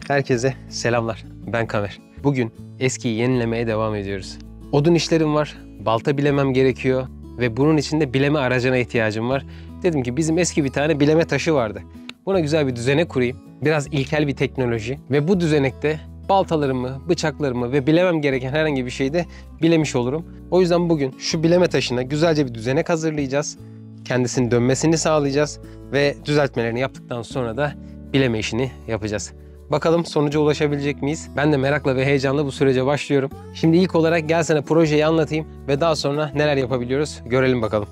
Herkese selamlar. Ben Kamer. Bugün eskiyi yenilemeye devam ediyoruz. Odun işlerim var, balta bilemem gerekiyor ve bunun için de bileme aracına ihtiyacım var. Dedim ki bizim eski bir tane bileme taşı vardı. Buna güzel bir düzenek kurayım. Biraz ilkel bir teknoloji ve bu düzenekte baltalarımı, bıçaklarımı ve bilemem gereken herhangi bir şeyi de bilemiş olurum. O yüzden bugün şu bileme taşına güzelce bir düzenek hazırlayacağız. Kendisinin dönmesini sağlayacağız ve düzeltmelerini yaptıktan sonra da bileme işini yapacağız. Bakalım sonuca ulaşabilecek miyiz? Ben de merakla ve heyecanla bu sürece başlıyorum. Şimdi ilk olarak gel sana projeyi anlatayım ve daha sonra neler yapabiliyoruz görelim bakalım.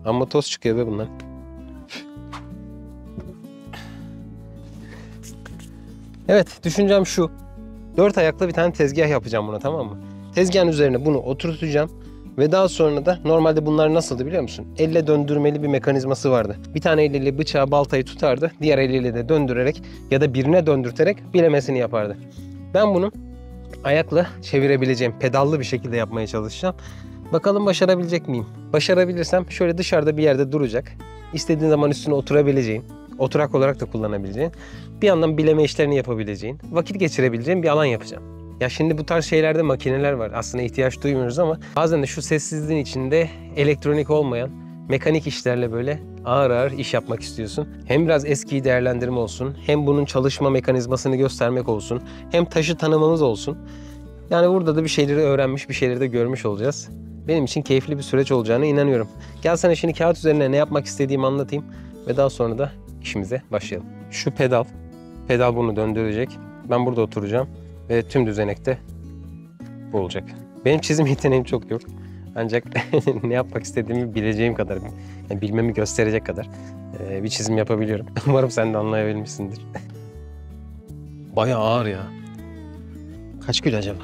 Amma toz çıkıyor be bunlar. Evet, düşüncem şu. 4 ayaklı bir tane tezgah yapacağım buna, tamam mı? Tezgahın üzerine bunu oturtacağım. Ve daha sonra da normalde bunlar nasıldı biliyor musun? Elle döndürmeli bir mekanizması vardı. Bir tane eliyle bıçağı, baltayı tutardı. Diğer eliyle de döndürerek ya da birine döndürterek bilemesini yapardı. Ben bunu ayakla çevirebileceğim, pedallı bir şekilde yapmaya çalışacağım. Bakalım başarabilecek miyim? Başarabilirsem şöyle dışarıda bir yerde duracak. İstediğin zaman üstüne oturabileceğin, oturak olarak da kullanabileceğin, bir yandan bileme işlerini yapabileceğin, vakit geçirebileceğin bir alan yapacağım. Ya şimdi bu tarz şeylerde makineler var. Aslında ihtiyaç duymuyoruz ama bazen de şu sessizliğin içinde elektronik olmayan, mekanik işlerle böyle ağır ağır iş yapmak istiyorsun. Hem biraz eskiyi değerlendirme olsun, hem bunun çalışma mekanizmasını göstermek olsun, hem taşı tanımamız olsun. Yani burada da bir şeyleri öğrenmiş, bir şeyleri de görmüş olacağız. Benim için keyifli bir süreç olacağına inanıyorum. Gel sana şimdi kağıt üzerine ne yapmak istediğimi anlatayım ve daha sonra da işimize başlayalım. Şu pedal bunu döndürecek. Ben burada oturacağım ve tüm düzenekte bu olacak. Benim çizim yeteneğim çok yok. Ancak ne yapmak istediğimi bileceğim kadar, yani bilmemi gösterecek kadar bir çizim yapabiliyorum. Umarım sen de anlayabilmişsindir. Bayağı ağır ya. Kaç kilo acaba?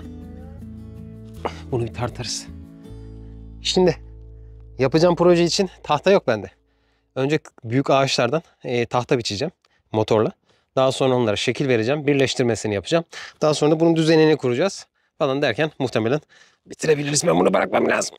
Bunu bir tartarız. Şimdi yapacağım proje için tahta yok bende. Önce büyük ağaçlardan tahta biçeceğim motorla. Daha sonra onlara şekil vereceğim. Birleştirmesini yapacağım. Daha sonra da bunun düzenini kuracağız falan derken muhtemelen bitirebiliriz. Ben bunu bırakmam lazım.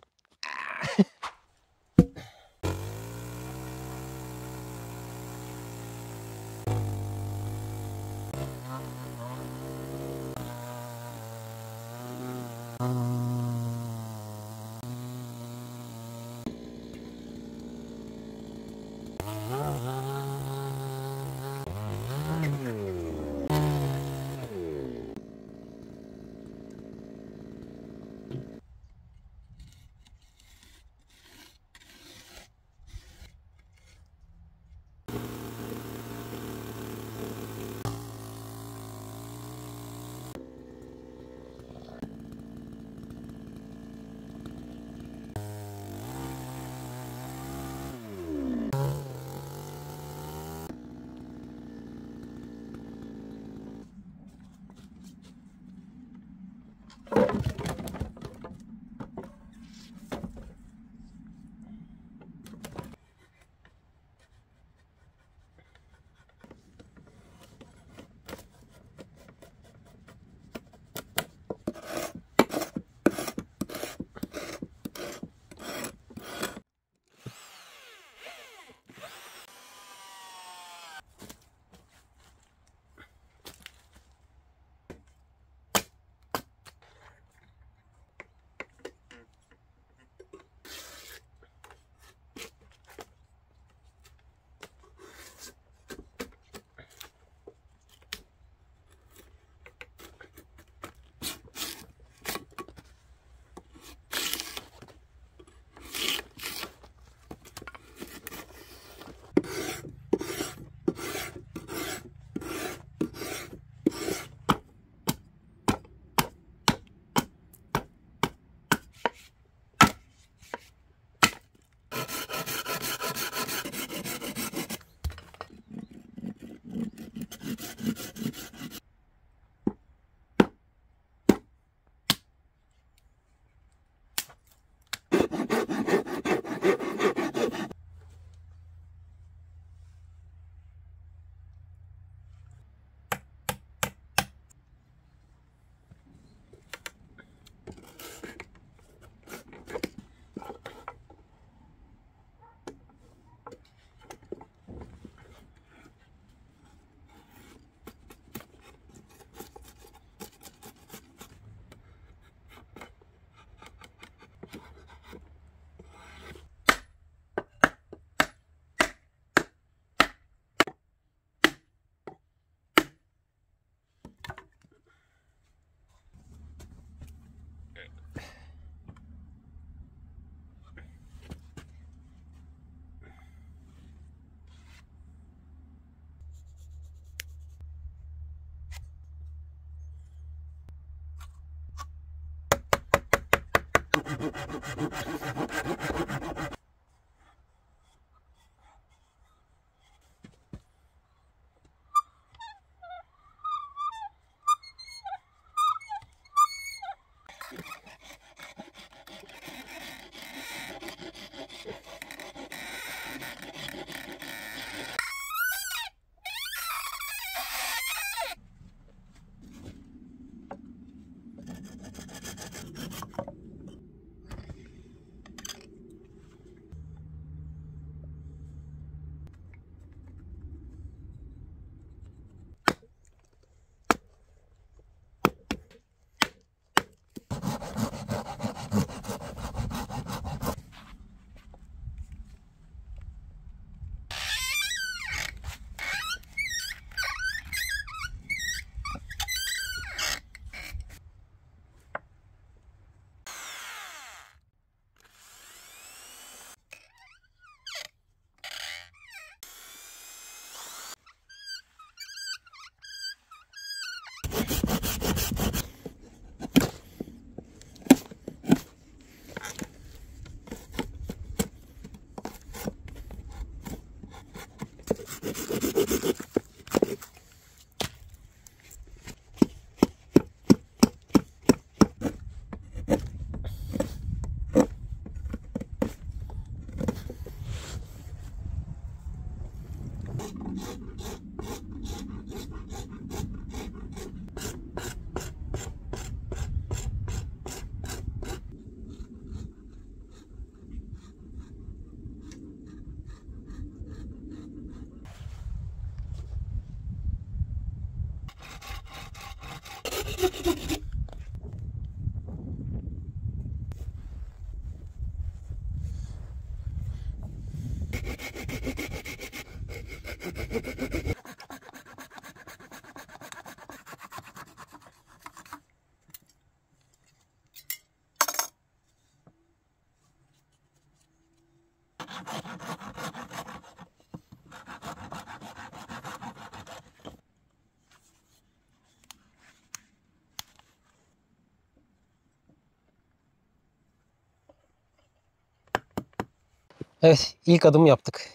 Evet, ilk adımı yaptık.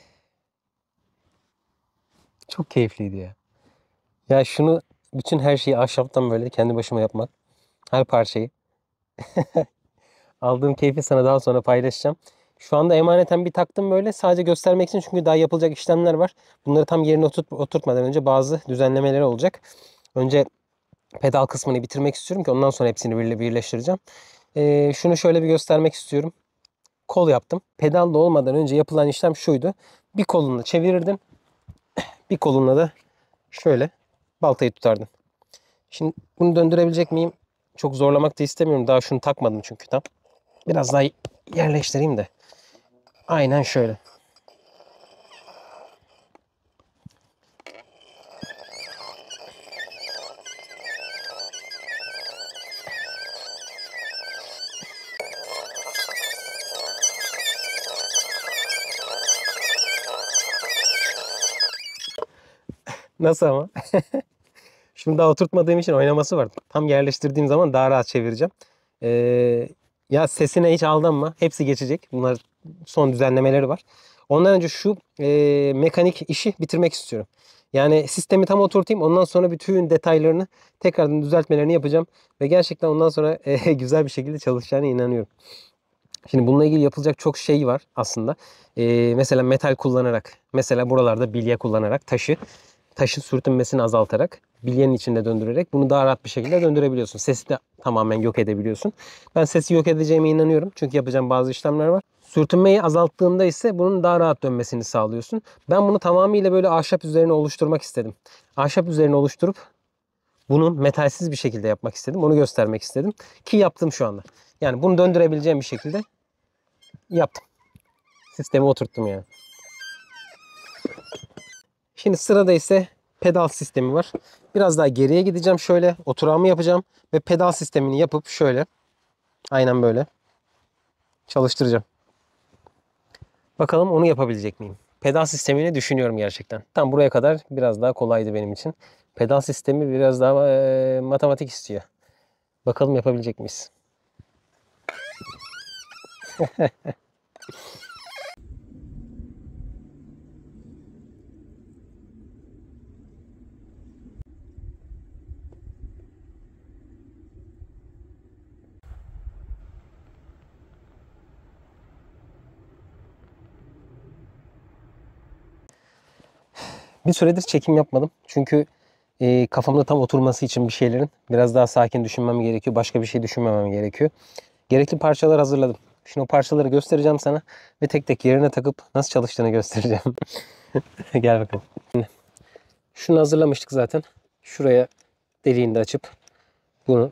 Çok keyifliydi ya. Ya şunu, bütün her şeyi ahşaptan böyle kendi başıma yapmak. Her parçayı. Aldığım keyfi sana daha sonra paylaşacağım. Şu anda emaneten bir taktım böyle sadece göstermek için, çünkü daha yapılacak işlemler var. Bunları tam yerine oturtmadan önce bazı düzenlemeleri olacak. Önce pedal kısmını bitirmek istiyorum ki ondan sonra hepsini birleştireceğim. Şunu şöyle bir göstermek istiyorum. Kol yaptım. Pedalla olmadan önce yapılan işlem şuydu. Bir kolunu çevirirdin. Bir kolunla da şöyle baltayı tutardın. Şimdi bunu döndürebilecek miyim? Çok zorlamak da istemiyorum. Daha şunu takmadım çünkü tam. Biraz daha yerleştireyim de. Aynen şöyle. Nasıl ama? Şimdi daha oturtmadığım için oynaması var. Tam yerleştirdiğim zaman daha rahat çevireceğim. Ya sesine hiç aldanma. Hepsi geçecek. Bunlar son düzenlemeleri var. Ondan önce şu mekanik işi bitirmek istiyorum. Yani sistemi tam oturtayım. Ondan sonra bütün detaylarını tekrardan düzeltmelerini yapacağım. Ve gerçekten ondan sonra güzel bir şekilde çalışacağına inanıyorum. Şimdi bununla ilgili yapılacak çok şey var aslında. Mesela metal kullanarak, mesela buralarda bilye kullanarak taşın sürtünmesini azaltarak, bilyenin içinde döndürerek bunu daha rahat bir şekilde döndürebiliyorsun. Sesi de tamamen yok edebiliyorsun. Ben sesi yok edeceğime inanıyorum. Çünkü yapacağım bazı işlemler var. Sürtünmeyi azalttığında ise bunun daha rahat dönmesini sağlıyorsun. Ben bunu tamamıyla böyle ahşap üzerine oluşturmak istedim. Ahşap üzerine oluşturup bunu metalsiz bir şekilde yapmak istedim. Onu göstermek istedim. Ki yaptım şu anda. Yani bunu döndürebileceğim bir şekilde yaptım. Sistemi oturttum yani. Şimdi sırada ise pedal sistemi var. Biraz daha geriye gideceğim. Şöyle oturağımı yapacağım. Ve pedal sistemini yapıp şöyle. Aynen böyle. Çalıştıracağım. Bakalım onu yapabilecek miyim? Pedal sistemini düşünüyorum gerçekten. Tam buraya kadar biraz daha kolaydı benim için. Pedal sistemi biraz daha matematik istiyor. Bakalım yapabilecek miyiz? Bir süredir çekim yapmadım. Çünkü kafamda tam oturması için bir şeylerin biraz daha sakin düşünmem gerekiyor. Başka bir şey düşünmemem gerekiyor. Gerekli parçalar hazırladım. Şimdi o parçaları göstereceğim sana ve tek tek yerine takıp nasıl çalıştığını göstereceğim. Gel bakalım. Şunu hazırlamıştık zaten. Şuraya deliğini de açıp bunu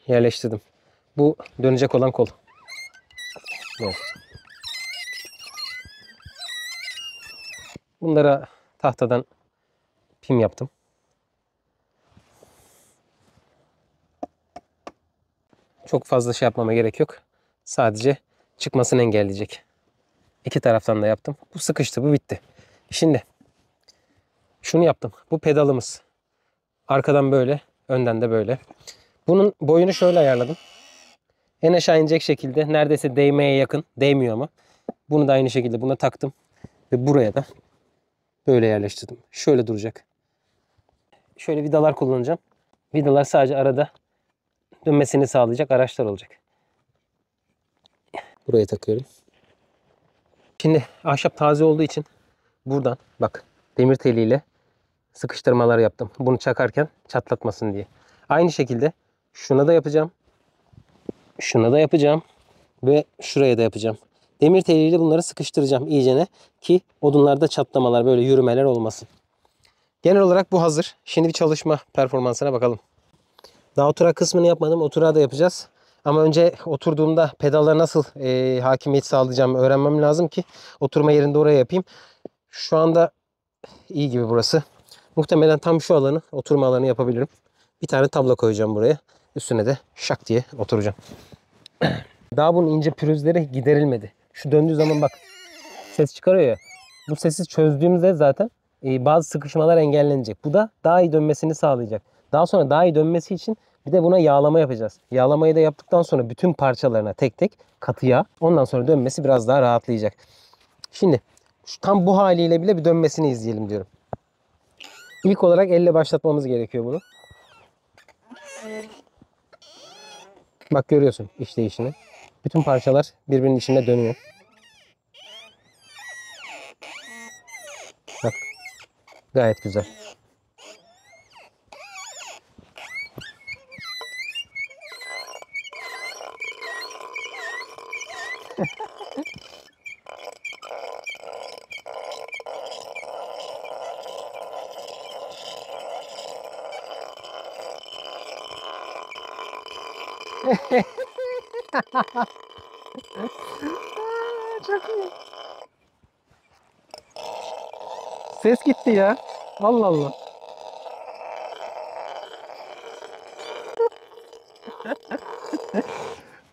yerleştirdim. Bu dönecek olan kol. Evet. Bunlara tahtadan pim yaptım. Çok fazla şey yapmama gerek yok. Sadece çıkmasını engelleyecek. İki taraftan da yaptım. Bu sıkıştı, bu bitti. Şimdi şunu yaptım. Bu pedalımız. Arkadan böyle, önden de böyle. Bunun boyunu şöyle ayarladım. En aşağı inecek şekilde, neredeyse değmeye yakın. Değmiyor ama. Bunu da aynı şekilde buna taktım. Ve buraya da böyle yerleştirdim. Şöyle duracak. Şöyle vidalar kullanacağım. Vidalar sadece arada dönmesini sağlayacak araçlar olacak. Buraya takıyorum. Şimdi ahşap taze olduğu için buradan bak demir teliyle sıkıştırmalar yaptım. Bunu çakarken çatlatmasın diye. Aynı şekilde şuna da yapacağım. Şuna da yapacağım. Ve şuraya da yapacağım. Demir teliyle bunları sıkıştıracağım iyicene ki odunlarda çatlamalar, böyle yürümeler olmasın. Genel olarak bu hazır. Şimdi bir çalışma performansına bakalım. Daha oturak kısmını yapmadım. Oturağı da yapacağız. Ama önce oturduğumda pedala nasıl hakimiyet sağlayacağımı öğrenmem lazım ki oturma yerinde oraya yapayım. Şu anda iyi gibi burası. Muhtemelen tam şu alanı, oturma alanı yapabilirim. Bir tane tabla koyacağım buraya. Üstüne de şak diye oturacağım. Daha bunun ince pürüzleri giderilmedi. Şu döndüğü zaman bak ses çıkarıyor ya. Bu sesi çözdüğümüzde zaten bazı sıkışmalar engellenecek. Bu da daha iyi dönmesini sağlayacak. Daha sonra daha iyi dönmesi için bir de buna yağlama yapacağız. Yağlamayı da yaptıktan sonra bütün parçalarına tek tek katı yağ. Ondan sonra dönmesi biraz daha rahatlayacak. Şimdi tam bu haliyle bile bir dönmesini izleyelim diyorum. İlk olarak elle başlatmamız gerekiyor bunu. Bak görüyorsun işleyişini. Bütün parçalar birbirinin içinde dönüyor. Bak gayet güzel. Çok iyi. Ses gitti ya. Allah Allah.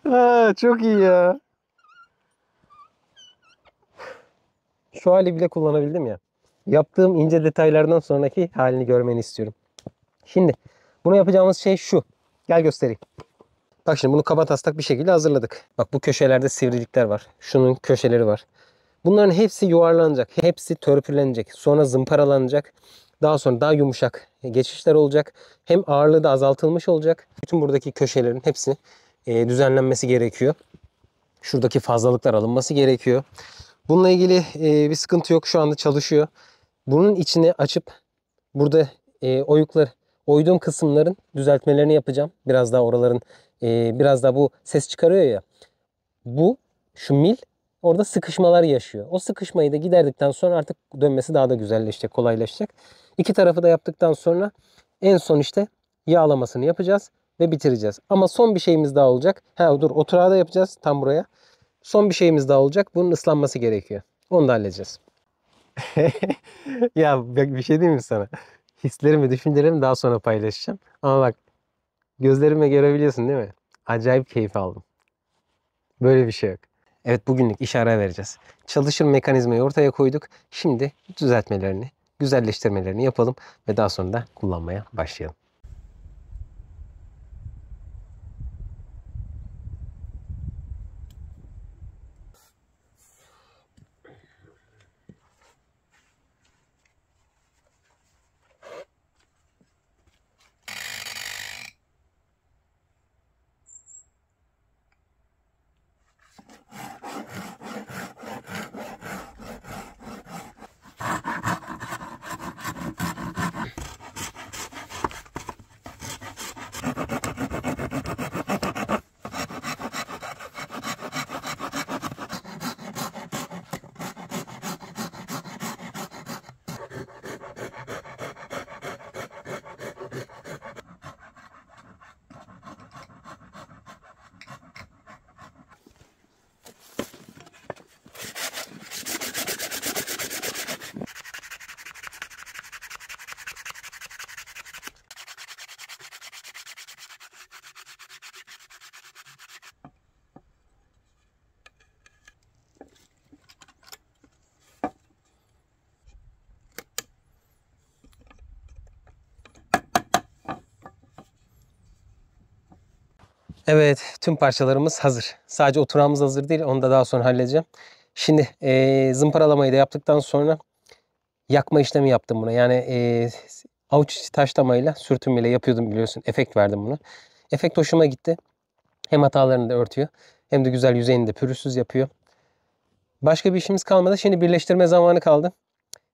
Ha, çok iyi ya. Şu hali bile kullanabildim ya. Yaptığım ince detaylardan sonraki halini görmeni istiyorum. Şimdi bunu yapacağımız şey şu. Gel göstereyim. Bak şimdi bunu kabataslak bir şekilde hazırladık. Bak bu köşelerde sivrilikler var. Şunun köşeleri var. Bunların hepsi yuvarlanacak. Hepsi törpülenecek. Sonra zımparalanacak. Daha sonra daha yumuşak geçişler olacak. Hem ağırlığı da azaltılmış olacak. Bütün buradaki köşelerin hepsi düzenlenmesi gerekiyor. Şuradaki fazlalıklar alınması gerekiyor. Bununla ilgili bir sıkıntı yok. Şu anda çalışıyor. Bunun içini açıp burada oyduğum kısımların düzeltmelerini yapacağım. Biraz daha oraların biraz daha bu ses çıkarıyor ya. Şu mil orada sıkışmalar yaşıyor. O sıkışmayı da giderdikten sonra artık dönmesi daha da güzelleşecek, kolaylaşacak. İki tarafı da yaptıktan sonra en son işte yağlamasını yapacağız ve bitireceğiz. Ama son bir şeyimiz daha olacak. Ha dur, oturağı da yapacağız tam buraya. Son bir şeyimiz daha olacak. Bunun ıslanması gerekiyor. Onu da halledeceğiz. Ya bak bir şey diyeyim mi sana? Hislerimi, düşüncelerimi daha sonra paylaşacağım. Ama bak gözlerime görebiliyorsun değil mi? Acayip keyif aldım. Böyle bir şey yok. Evet bugünlük iş ara vereceğiz. Çalışır mekanizmayı ortaya koyduk. Şimdi düzeltmelerini, güzelleştirmelerini yapalım ve daha sonra da kullanmaya başlayalım. Evet, tüm parçalarımız hazır. Sadece oturağımız hazır değil, onu da daha sonra halledeceğim. Şimdi zımparalamayı da yaptıktan sonra yakma işlemi yaptım buna. Yani avuç içi taşlamayla, sürtünmeyle yapıyordum biliyorsun. Efekt verdim buna. Efekt hoşuma gitti. Hem hatalarını da örtüyor, hem de güzel yüzeyini de pürüzsüz yapıyor. Başka bir işimiz kalmadı. Şimdi birleştirme zamanı kaldı.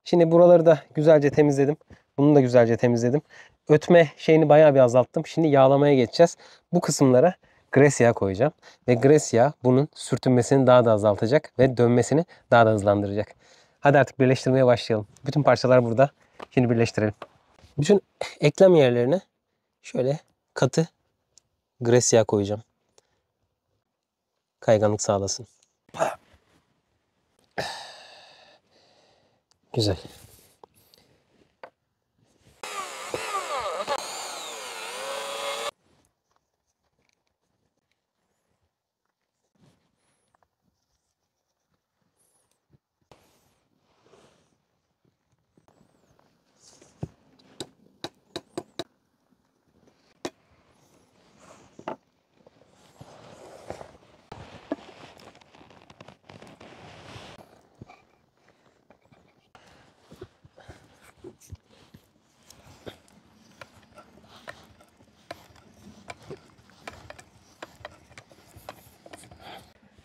Şimdi buraları da güzelce temizledim. Bunu da güzelce temizledim. Ötme şeyini bayağı bir azalttım. Şimdi yağlamaya geçeceğiz. Bu kısımlara gres yağı koyacağım. Ve gres yağı bunun sürtünmesini daha da azaltacak ve dönmesini daha da hızlandıracak. Hadi artık birleştirmeye başlayalım. Bütün parçalar burada. Şimdi birleştirelim. Bütün eklem yerlerine şöyle katı gres yağı koyacağım. Kayganlık sağlasın. Güzel.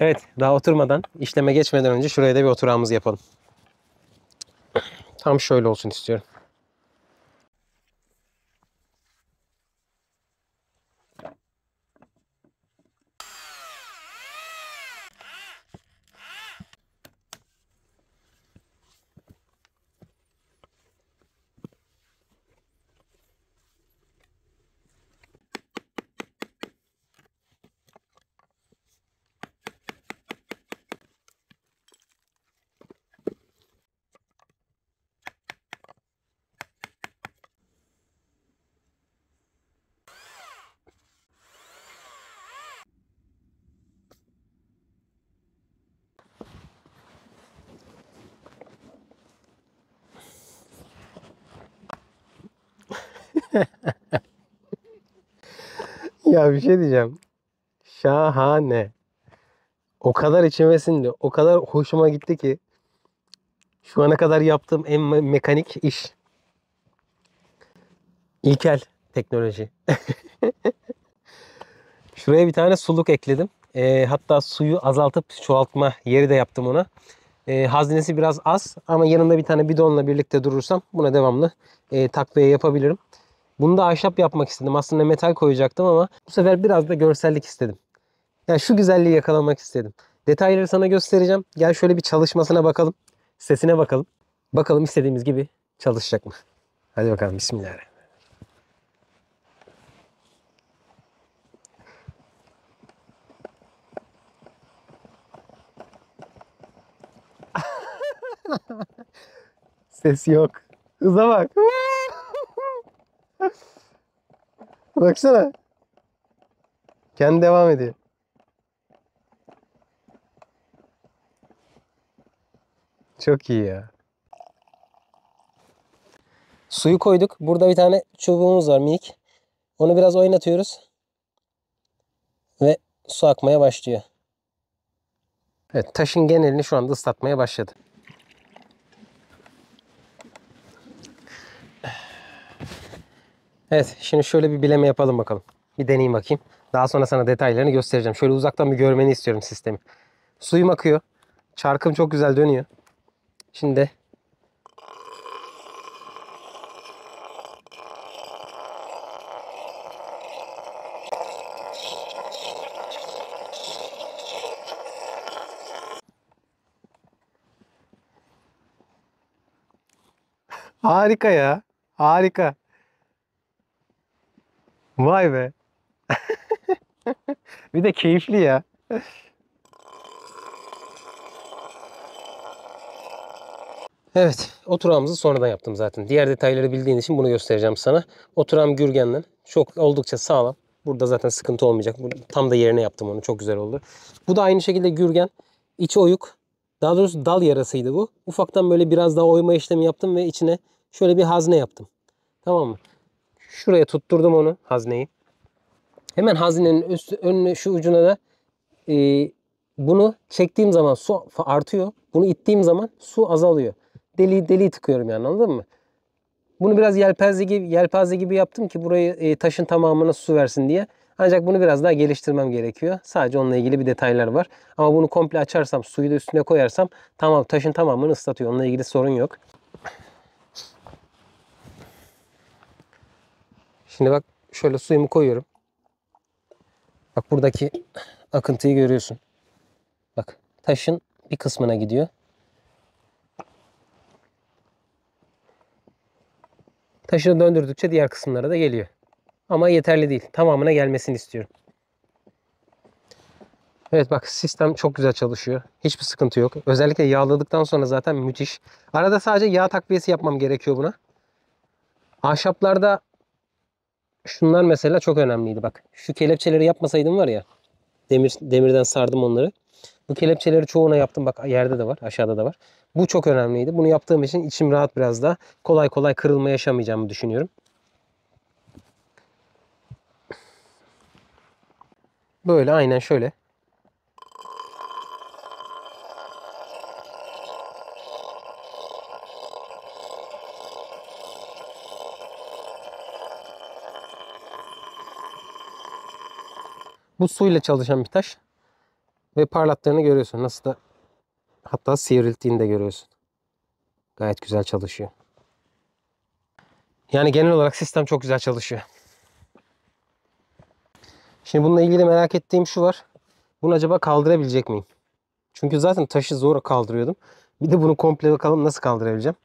Evet, daha oturmadan, işleme geçmeden önce şuraya da bir oturağımızı yapalım. Tam şöyle olsun istiyorum. Ya bir şey diyeceğim. Şahane. O kadar içime sindi. O kadar hoşuma gitti ki. Şu ana kadar yaptığım en mekanik iş. İlkel teknoloji. Şuraya bir tane suluk ekledim. Hatta suyu azaltıp çoğaltma yeri de yaptım ona. Haznesi biraz az ama yanında bir tane bidonla birlikte durursam buna devamlı takviye yapabilirim. Bunu da ahşap yapmak istedim. Aslında metal koyacaktım ama bu sefer biraz da görsellik istedim. Yani şu güzelliği yakalamak istedim. Detayları sana göstereceğim. Gel şöyle bir çalışmasına bakalım. Sesine bakalım. Bakalım istediğimiz gibi çalışacak mı? Hadi bakalım, bismillahirrahmanirrahim. Ses yok. Hıza bak. Baksana. Kendi devam ediyor. Çok iyi ya. Suyu koyduk. Burada bir tane çubuğumuz var, minik. Onu biraz oynatıyoruz. Ve su akmaya başlıyor. Evet, taşın genelini şu anda ıslatmaya başladı. Evet, şimdi şöyle bir bileme yapalım bakalım. Bir deneyeyim bakayım. Daha sonra sana detaylarını göstereceğim. Şöyle uzaktan bir görmeni istiyorum sistemi. Suyum akıyor. Çarkım çok güzel dönüyor. Şimdi harika ya. Harika. Vay be. Bir de keyifli ya. Evet, oturağımızı sonradan yaptım zaten. Diğer detayları bildiğin için bunu göstereceğim sana. Oturağım gürgenli. Çok oldukça sağlam. Burada zaten sıkıntı olmayacak. Tam da yerine yaptım onu. Çok güzel oldu. Bu da aynı şekilde gürgen. İçi oyuk. Daha doğrusu dal yarasıydı bu. Ufaktan böyle biraz daha oyma işlemi yaptım ve içine şöyle bir hazne yaptım. Tamam mı? Şuraya tutturdum onu, hazneyi. Hemen hazinenin önüne şu ucuna da bunu çektiğim zaman su artıyor. Bunu ittiğim zaman su azalıyor. Deliği tıkıyorum yani, anladın mı? Bunu biraz yelpaze gibi yaptım ki burayı taşın tamamına su versin diye. Ancak bunu biraz daha geliştirmem gerekiyor. Sadece onunla ilgili bir detaylar var. Ama bunu komple açarsam, suyu da üstüne koyarsam tamam, taşın tamamını ıslatıyor. Onunla ilgili sorun yok. Şimdi bak, şöyle suyumu koyuyorum. Bak, buradaki akıntıyı görüyorsun. Bak, taşın bir kısmına gidiyor. Taşı döndürdükçe diğer kısımlara da geliyor. Ama yeterli değil. Tamamına gelmesini istiyorum. Evet bak, sistem çok güzel çalışıyor. Hiçbir sıkıntı yok. Özellikle yağladıktan sonra zaten müthiş. Arada sadece yağ takviyesi yapmam gerekiyor buna. Ahşaplarda şunlar mesela çok önemliydi bak. Şu kelepçeleri yapmasaydım var ya. Demirden sardım onları. Bu kelepçeleri çoğuna yaptım. Bak, yerde de var, aşağıda da var. Bu çok önemliydi. Bunu yaptığım için içim rahat biraz daha. Kolay kolay kırılma yaşamayacağımı düşünüyorum. Böyle, aynen şöyle. Bu suyla çalışan bir taş. Ve parlattığını görüyorsun. Nasıl da, hatta sivrilttiğini de görüyorsun. Gayet güzel çalışıyor. Yani genel olarak sistem çok güzel çalışıyor. Şimdi bununla ilgili merak ettiğim şu var. Bunu acaba kaldırabilecek miyim? Çünkü zaten taşı zor kaldırıyordum. Bir de bunu komple bakalım nasıl kaldırabileceğim.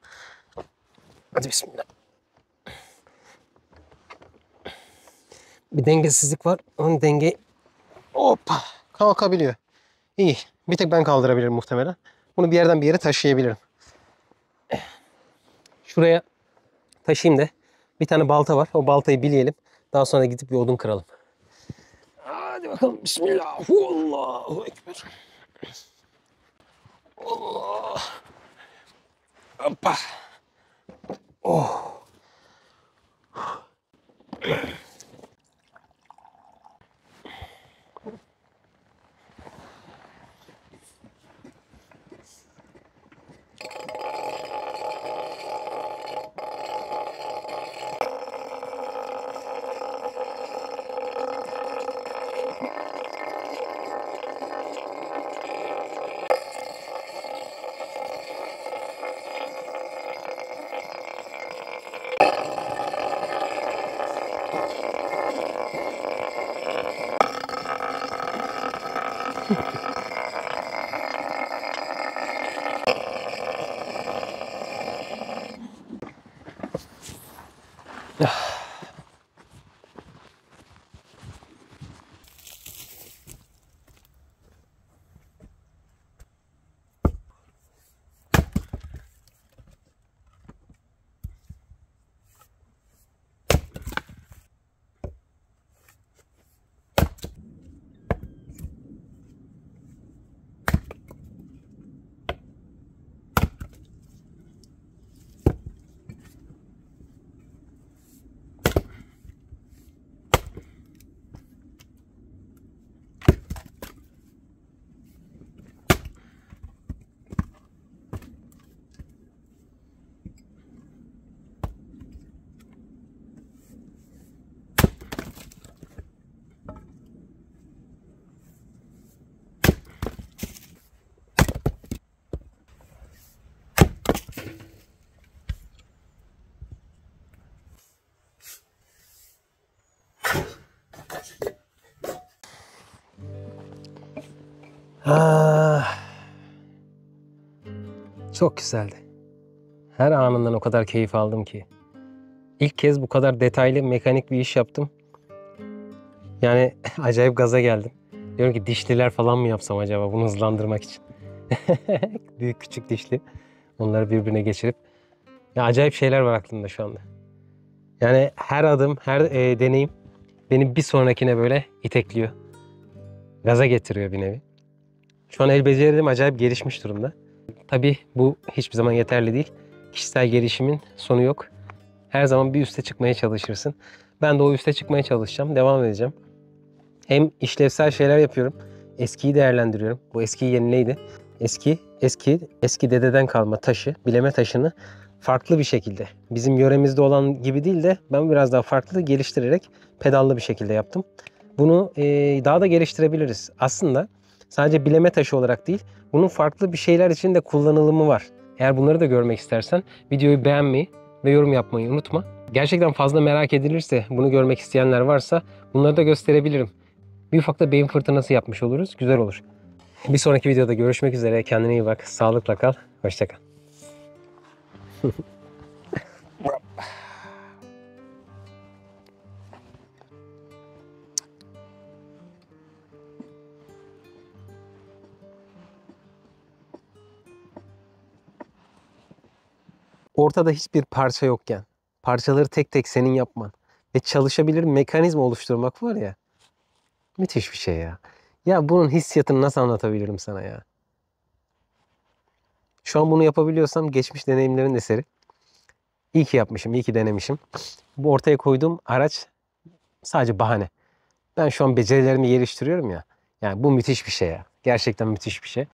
Hadi bismillah. Bir dengesizlik var. Onun dengeyi, hoppa, kalkabiliyor. İyi. Bir tek ben kaldırabilirim muhtemelen. Bunu bir yerden bir yere taşıyabilirim. Şuraya taşıyayım da bir tane balta var. O baltayı bileyelim. Daha sonra gidip bir odun kıralım. Hadi bakalım. Bismillah. Allahu Ekber. Allah. Hoppa. Oh. Ah, çok güzeldi. Her anından o kadar keyif aldım ki. İlk kez bu kadar detaylı mekanik bir iş yaptım. Yani acayip gaza geldim. Diyorum ki dişliler falan mı yapsam acaba bunu hızlandırmak için. Büyük küçük dişli. Onları birbirine geçirip. Ya acayip şeyler var aklımda şu anda. Yani her adım, her deneyim beni bir sonrakine böyle itekliyor. Gaza getiriyor bir nevi. Şu an el becerilerim acayip gelişmiş durumda. Tabii bu hiçbir zaman yeterli değil. Kişisel gelişimin sonu yok. Her zaman bir üste çıkmaya çalışırsın. Ben de o üste çıkmaya çalışacağım. Devam edeceğim. Hem işlevsel şeyler yapıyorum. Eskiyi değerlendiriyorum. Bu eskiyi yenileydi. Eski dededen kalma taşı, bileme taşını farklı bir şekilde, bizim yöremizde olan gibi değil de ben biraz daha farklı geliştirerek pedallı bir şekilde yaptım. Bunu daha da geliştirebiliriz. Aslında sadece bileme taşı olarak değil, bunun farklı bir şeyler için de kullanılımı var. Eğer bunları da görmek istersen videoyu beğenmeyi ve yorum yapmayı unutma. Gerçekten fazla merak edilirse, bunu görmek isteyenler varsa bunları da gösterebilirim. Bir ufak da beyin fırtınası yapmış oluruz. Güzel olur. Bir sonraki videoda görüşmek üzere. Kendine iyi bak. Sağlıkla kal. Hoşça kal. Ortada hiçbir parça yokken, parçaları tek tek senin yapman ve çalışabilir mekanizma oluşturmak var ya, müthiş bir şey ya. Ya bunun hissiyatını nasıl anlatabilirim sana ya? Şu an bunu yapabiliyorsam geçmiş deneyimlerin eseri. İyi ki yapmışım, iyi ki denemişim. Bu ortaya koyduğum araç sadece bahane. Ben şu an becerilerimi geliştiriyorum ya. Yani bu müthiş bir şey ya. Gerçekten müthiş bir şey.